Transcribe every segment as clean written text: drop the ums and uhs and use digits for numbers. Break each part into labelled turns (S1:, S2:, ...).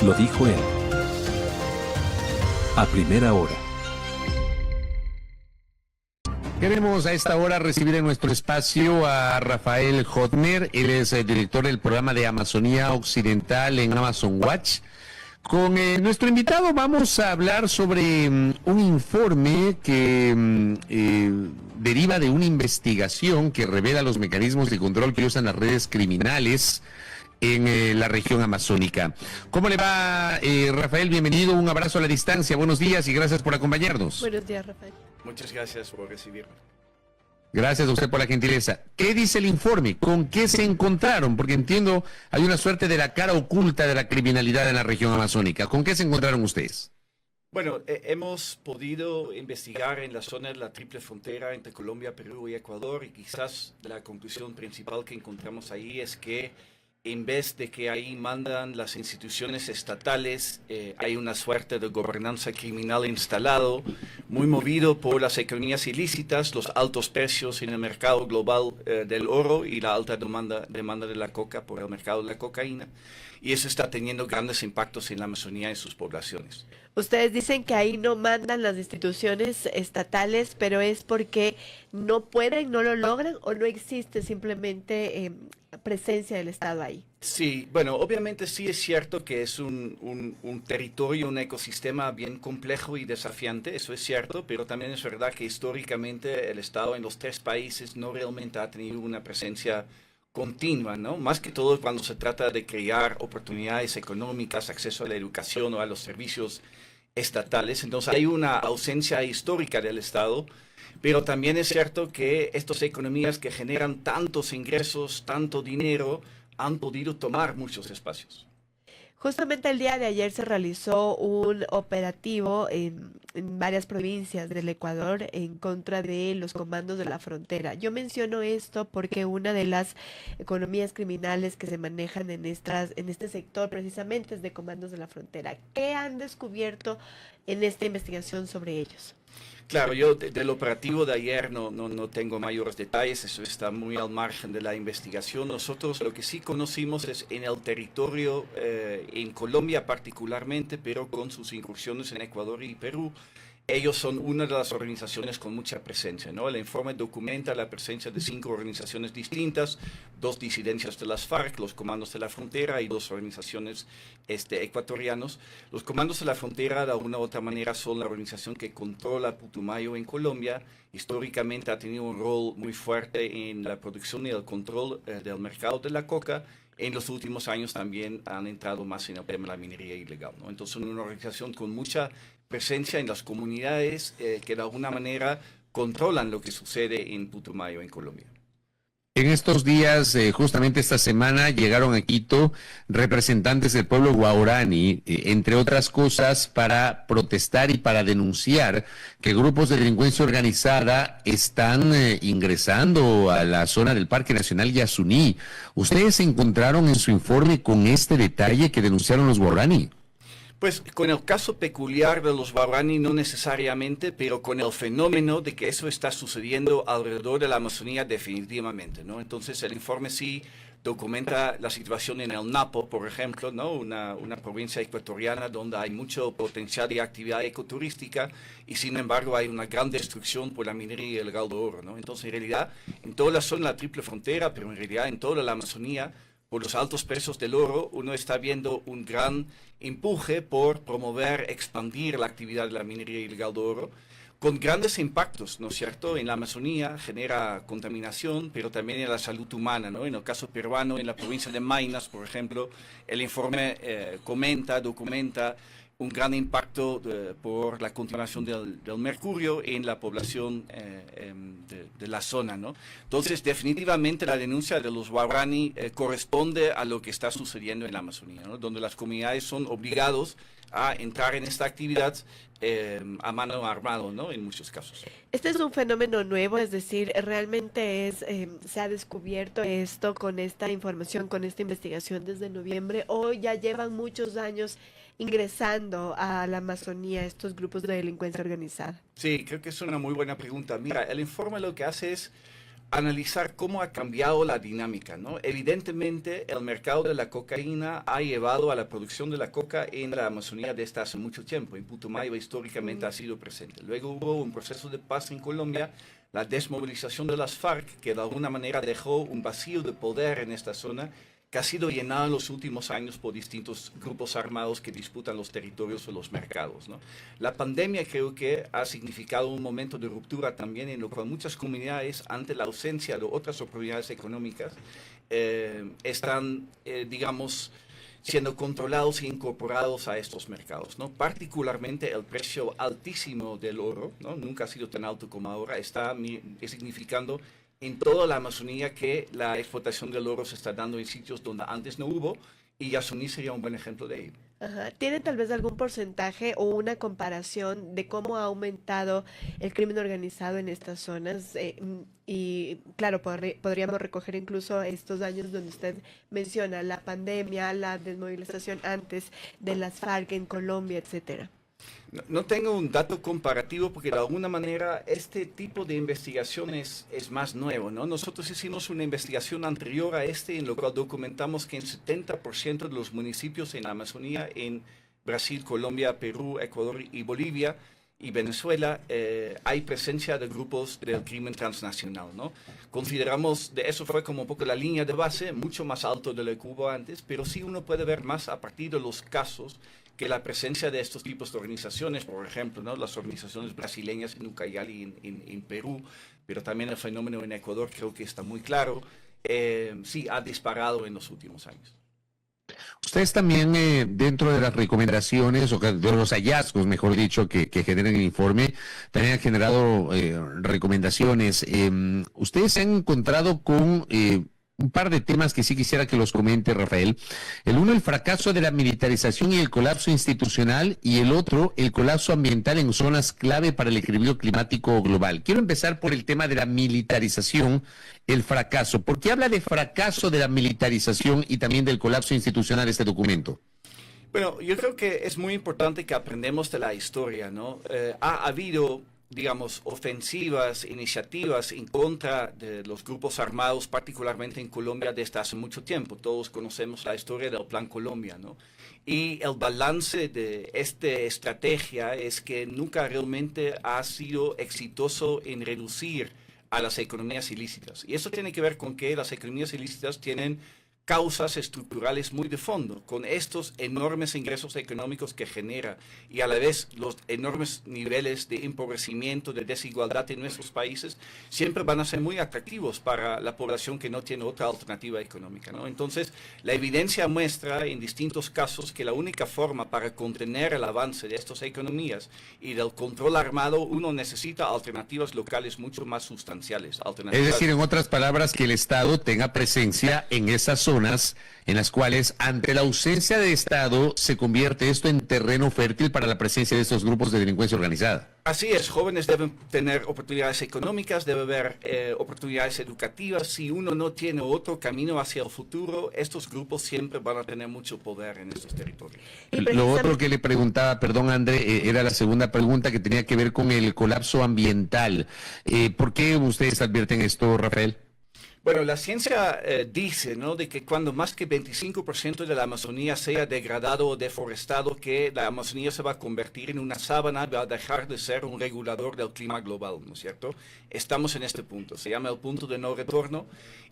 S1: Lo dijo él. A primera hora.
S2: Queremos a esta hora recibir en nuestro espacio a Rafael Hotner. Él es el director del programa de Amazonía Occidental en Amazon Watch. Con nuestro invitado vamos a hablar sobre un informe que deriva de una investigación que revela los mecanismos de control que usan las redes criminales en la región amazónica. ¿Cómo le va, Rafael? Bienvenido, un abrazo a la distancia, buenos días y gracias por acompañarnos.
S3: Buenos días, Rafael.
S4: Muchas gracias por recibirme.
S2: Gracias a usted por la gentileza. ¿Qué dice el informe? ¿Con qué se encontraron? Porque entiendo, hay una suerte de la cara oculta de la criminalidad en la región amazónica. ¿Con qué se encontraron ustedes?
S4: Bueno, hemos podido investigar en la zona de la triple frontera entre Colombia, Perú y Ecuador, y quizás la conclusión principal que encontramos ahí es que en vez de que ahí mandan las instituciones estatales, hay una suerte de gobernanza criminal instalado, muy movido por las economías ilícitas, los altos precios en el mercado global del oro y la alta demanda de la coca por el mercado de la cocaína. Y eso está teniendo grandes impactos en la Amazonía y sus poblaciones.
S3: Ustedes dicen que ahí no mandan las instituciones estatales, pero es porque no pueden, no lo logran o no existe simplemente presencia del Estado ahí.
S4: Sí, bueno, obviamente sí es cierto que es un territorio, un ecosistema bien complejo y desafiante, eso es cierto, pero también es verdad que históricamente el Estado en los tres países no realmente ha tenido una presencia continua, ¿no? Más que todo cuando se trata de crear oportunidades económicas, acceso a la educación o a los servicios estatales. Entonces hay una ausencia histórica del Estado, pero también es cierto que estas economías que generan tantos ingresos, tanto dinero, han podido tomar muchos espacios.
S3: Justamente el día de ayer se realizó un operativo en varias provincias del Ecuador en contra de los comandos de la frontera. Yo menciono esto porque una de las economías criminales que se manejan en este sector precisamente es de comandos de la frontera. ¿Qué han descubierto en esta investigación sobre ellos?
S4: Claro, yo del operativo de ayer no tengo mayores detalles, eso está muy al margen de la investigación. Nosotros lo que sí conocimos es en el territorio, en Colombia particularmente, pero con sus incursiones en Ecuador y Perú. Ellos son una de las organizaciones con mucha presencia, ¿no? El informe documenta la presencia de 5 organizaciones distintas, 2 disidencias de las FARC, los comandos de la frontera y 2 organizaciones ecuatorianos. Los comandos de la frontera, de alguna u otra manera, son la organización que controla Putumayo en Colombia. Históricamente ha tenido un rol muy fuerte en la producción y el control del mercado de la coca. En los últimos años también han entrado más en el tema de la minería ilegal, ¿no? Entonces, una organización con mucha presencia en las comunidades que de alguna manera controlan lo que sucede en Putumayo, en Colombia.
S2: En estos días, justamente esta semana, llegaron a Quito representantes del pueblo guaraní, entre otras cosas, para protestar y para denunciar que grupos de delincuencia organizada están ingresando a la zona del Parque Nacional Yasuní. ¿Ustedes se encontraron en su informe con este detalle que denunciaron los guaraní?
S4: Pues con el caso peculiar de los guaraní no necesariamente, pero con el fenómeno de que eso está sucediendo alrededor de la Amazonía definitivamente, ¿no? Entonces el informe sí documenta la situación en el Napo, por ejemplo, ¿no? Una provincia ecuatoriana donde hay mucho potencial de actividad ecoturística y sin embargo hay una gran destrucción por la minería ilegal de oro, ¿no? Entonces en realidad en toda la zona de la triple frontera, pero en realidad en toda la Amazonía, por los altos precios del oro, uno está viendo un gran empuje por promover, expandir la actividad de la minería ilegal de oro, con grandes impactos, ¿no es cierto? En la Amazonía genera contaminación, pero también en la salud humana, ¿no? En el caso peruano, en la provincia de Maynas, por ejemplo, el informe documenta un gran impacto por la contaminación del mercurio en la población de la zona, ¿no? Entonces, definitivamente la denuncia de los guaraní corresponde a lo que está sucediendo en la Amazonía, ¿no? Donde las comunidades son obligados a entrar en esta actividad a mano armada, ¿no? En muchos casos.
S3: Este es un fenómeno nuevo, es decir, realmente se ha descubierto esto con esta información, con esta investigación desde noviembre, o ya llevan muchos años ingresando a la Amazonía estos grupos de delincuencia organizada.
S4: Sí, creo que es una muy buena pregunta. Mira, el informe lo que hace es analizar cómo ha cambiado la dinámica, ¿no? Evidentemente, el mercado de la cocaína ha llevado a la producción de la coca en la Amazonía desde hace mucho tiempo. En Putumayo históricamente ha sido presente. Luego hubo un proceso de paz en Colombia, la desmovilización de las FARC, que de alguna manera dejó un vacío de poder en esta zona, que ha sido llenado en los últimos años por distintos grupos armados que disputan los territorios o los mercados, ¿no? La pandemia creo que ha significado un momento de ruptura también en lo cual muchas comunidades, ante la ausencia de otras oportunidades económicas, están, digamos, siendo controlados e incorporados a estos mercados, ¿no? Particularmente el precio altísimo del oro, ¿no? Nunca ha sido tan alto como ahora, está significando en toda la Amazonía que la explotación del oro se está dando en sitios donde antes no hubo, y Yasuní sería un buen ejemplo de ello.
S3: Ajá. ¿Tiene tal vez algún porcentaje o una comparación de cómo ha aumentado el crimen organizado en estas zonas? Y claro, podríamos recoger incluso estos años donde usted menciona la pandemia, la desmovilización antes de las FARC en Colombia, etcétera.
S4: No tengo un dato comparativo porque de alguna manera este tipo de investigación es más nuevo, ¿no? Nosotros hicimos una investigación anterior a en lo cual documentamos que en 70% de los municipios en la Amazonía, en Brasil, Colombia, Perú, Ecuador y Bolivia y Venezuela, hay presencia de grupos del crimen transnacional, ¿no? Consideramos, de eso fue como un poco la línea de base, mucho más alto de lo que hubo antes, pero sí uno puede ver más a partir de los casos que la presencia de estos tipos de organizaciones, por ejemplo, ¿no? Las organizaciones brasileñas en Ucayali, en Perú, pero también el fenómeno en Ecuador creo que está muy claro, sí ha disparado en los últimos años.
S2: Ustedes también, dentro de las recomendaciones, o de los hallazgos, mejor dicho, que generan el informe, también han generado recomendaciones. Ustedes se han encontrado con un par de temas que sí quisiera que los comente, Rafael. El uno, el fracaso de la militarización y el colapso institucional, y el otro, el colapso ambiental en zonas clave para el equilibrio climático global. Quiero empezar por el tema de la militarización, el fracaso. ¿Por qué habla de fracaso de la militarización y también del colapso institucional este documento?
S4: Bueno, yo creo que es muy importante que aprendamos de la historia, ¿no? Ha habido, digamos, ofensivas, iniciativas en contra de los grupos armados, particularmente en Colombia, desde hace mucho tiempo. Todos conocemos la historia del Plan Colombia, ¿no? Y el balance de esta estrategia es que nunca realmente ha sido exitoso en reducir a las economías ilícitas. Y eso tiene que ver con que las economías ilícitas tienen causas estructurales muy de fondo, con estos enormes ingresos económicos que genera y a la vez los enormes niveles de empobrecimiento, de desigualdad en nuestros países, siempre van a ser muy atractivos para la población que no tiene otra alternativa económica, ¿no? Entonces, la evidencia muestra en distintos casos que la única forma para contener el avance de estas economías y del control armado, uno necesita alternativas locales mucho más sustanciales.
S2: Es decir, en otras palabras, que el Estado tenga presencia en esas zonas en las cuales, ante la ausencia de Estado, se convierte esto en terreno fértil para la presencia de estos grupos de delincuencia organizada.
S4: Así es, jóvenes deben tener oportunidades económicas, debe haber oportunidades educativas. Si uno no tiene otro camino hacia el futuro, estos grupos siempre van a tener mucho poder en estos territorios.
S2: Lo otro que le preguntaba, perdón André, era la segunda pregunta que tenía que ver con el colapso ambiental. ¿Por qué ustedes advierten esto, Rafael?
S4: Bueno, la ciencia dice, ¿no?, de que cuando más que 25% de la Amazonía sea degradado o deforestado, que la Amazonía se va a convertir en una sábana, va a dejar de ser un regulador del clima global, ¿no es cierto? Estamos en este punto, se llama el punto de no retorno,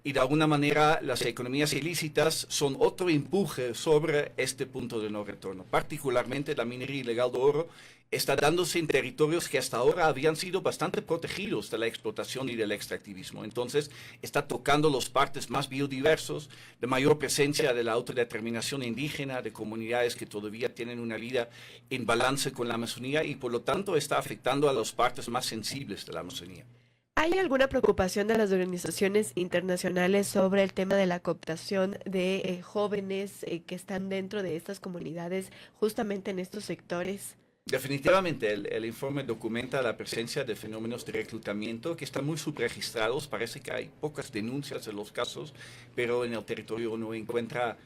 S4: y de alguna manera las economías ilícitas son otro empuje sobre este punto de no retorno. Particularmente la minería ilegal de oro está dándose en territorios que hasta ahora habían sido bastante protegidos de la explotación y del extractivismo. Entonces, está tocando los partes más biodiversos, de mayor presencia de la autodeterminación indígena, de comunidades que todavía tienen una vida en balance con la Amazonía y por lo tanto está afectando a las partes más sensibles de la Amazonía.
S3: ¿Hay alguna preocupación de las organizaciones internacionales sobre el tema de la cooptación de jóvenes que están dentro de estas comunidades, justamente en estos sectores?
S4: Definitivamente, el informe documenta la presencia de fenómenos de reclutamiento que están muy subregistrados. Parece que hay pocas denuncias de los casos, pero en el territorio uno encuentra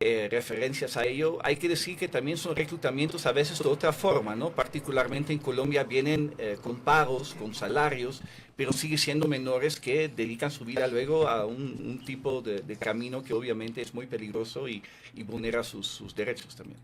S4: referencias a ello. Hay que decir que también son reclutamientos a veces de otra forma, ¿no? Particularmente en Colombia vienen con pagos, con salarios, pero siguen siendo menores que dedican su vida luego a un tipo de camino que obviamente es muy peligroso y vulnera sus derechos también.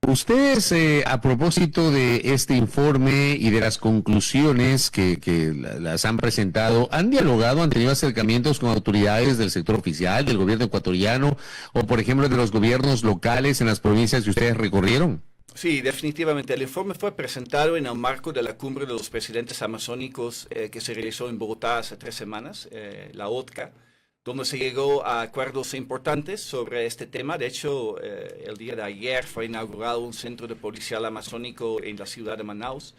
S2: Ustedes, a propósito de este informe y de las conclusiones que las han presentado, ¿han dialogado, han tenido acercamientos con autoridades del sector oficial, del gobierno ecuatoriano o, por ejemplo, de los gobiernos locales en las provincias que ustedes recorrieron?
S4: Sí, definitivamente. El informe fue presentado en el marco de la cumbre de los presidentes amazónicos que se realizó en Bogotá hace 3 semanas, la OTCA, donde se llegó a acuerdos importantes sobre este tema. De hecho, el día de ayer fue inaugurado un centro de policial amazónico en la ciudad de Manaus.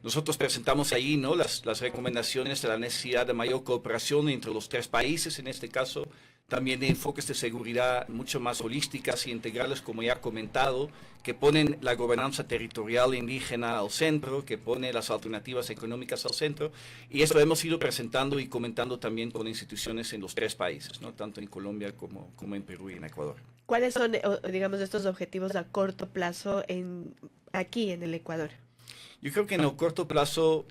S4: Nosotros presentamos allí, ¿no?, las recomendaciones de la necesidad de mayor cooperación entre los 3 países, en este caso, también de enfoques de seguridad mucho más holísticas y integrales, como ya he comentado, que ponen la gobernanza territorial indígena al centro, que pone las alternativas económicas al centro, y eso hemos ido presentando y comentando también con instituciones en los 3 países, ¿no?, tanto en Colombia como en Perú y en Ecuador.
S3: ¿Cuáles son, digamos, estos objetivos a corto plazo aquí en el Ecuador?
S4: Yo creo que en el corto plazo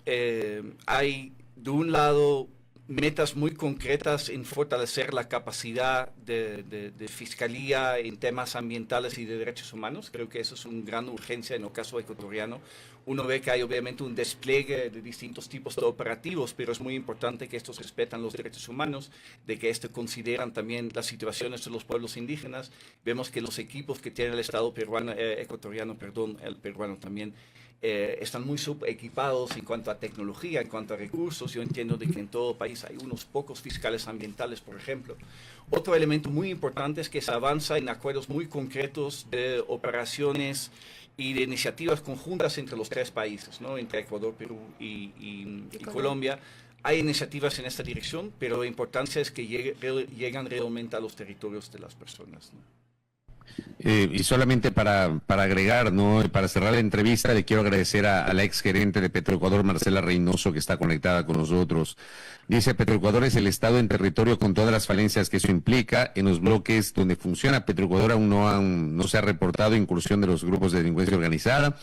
S4: hay, de un lado, metas muy concretas en fortalecer la capacidad de fiscalía en temas ambientales y de derechos humanos. Creo que eso es una gran urgencia en el caso ecuatoriano. Uno ve que hay obviamente un despliegue de distintos tipos de operativos, pero es muy importante que estos respetan los derechos humanos, de que consideran también las situaciones de los pueblos indígenas. Vemos que los equipos que tiene el Estado el peruano también, están muy subequipados en cuanto a tecnología, en cuanto a recursos. Yo entiendo de que en todo el país hay unos pocos fiscales ambientales, por ejemplo. Otro elemento muy importante es que se avanza en acuerdos muy concretos de operaciones y de iniciativas conjuntas entre los 3 países, ¿no?, entre Ecuador, Perú y Colombia. Hay iniciativas en esta dirección, pero la importancia es que llegan realmente a los territorios de las personas, ¿no?
S2: Y solamente para agregar, ¿no?, para cerrar la entrevista, le quiero agradecer a la exgerente de Petroecuador, Marcela Reynoso, que está conectada con nosotros. Dice: Petroecuador es el estado en territorio con todas las falencias que eso implica. En los bloques donde funciona Petroecuador aún no se ha reportado incursión de los grupos de delincuencia organizada.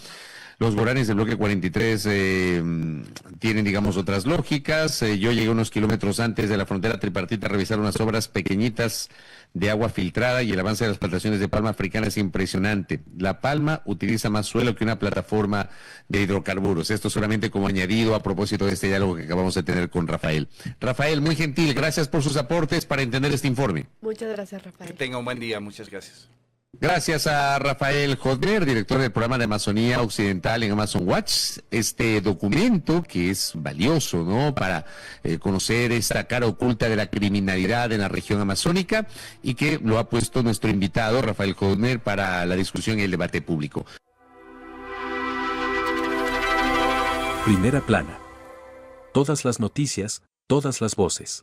S2: Los guaraníes del bloque 43 tienen, digamos, otras lógicas. Yo llegué unos kilómetros antes de la frontera tripartita a revisar unas obras pequeñitas de agua filtrada, y el avance de las plantaciones de palma africana es impresionante. La palma utiliza más suelo que una plataforma de hidrocarburos. Esto solamente como añadido a propósito de este diálogo que acabamos de tener con Rafael. Rafael, muy gentil, gracias por sus aportes para entender este informe.
S3: Muchas gracias, Rafael.
S4: Que tenga un buen día, muchas gracias.
S2: Gracias a Rafael Hodner, director del programa de Amazonía Occidental en Amazon Watch. Este documento que es valioso, ¿no?, para conocer esta cara oculta de la criminalidad en la región amazónica, y que lo ha puesto nuestro invitado Rafael Hodner para la discusión y el debate público.
S1: Primera plana. Todas las noticias, todas las voces.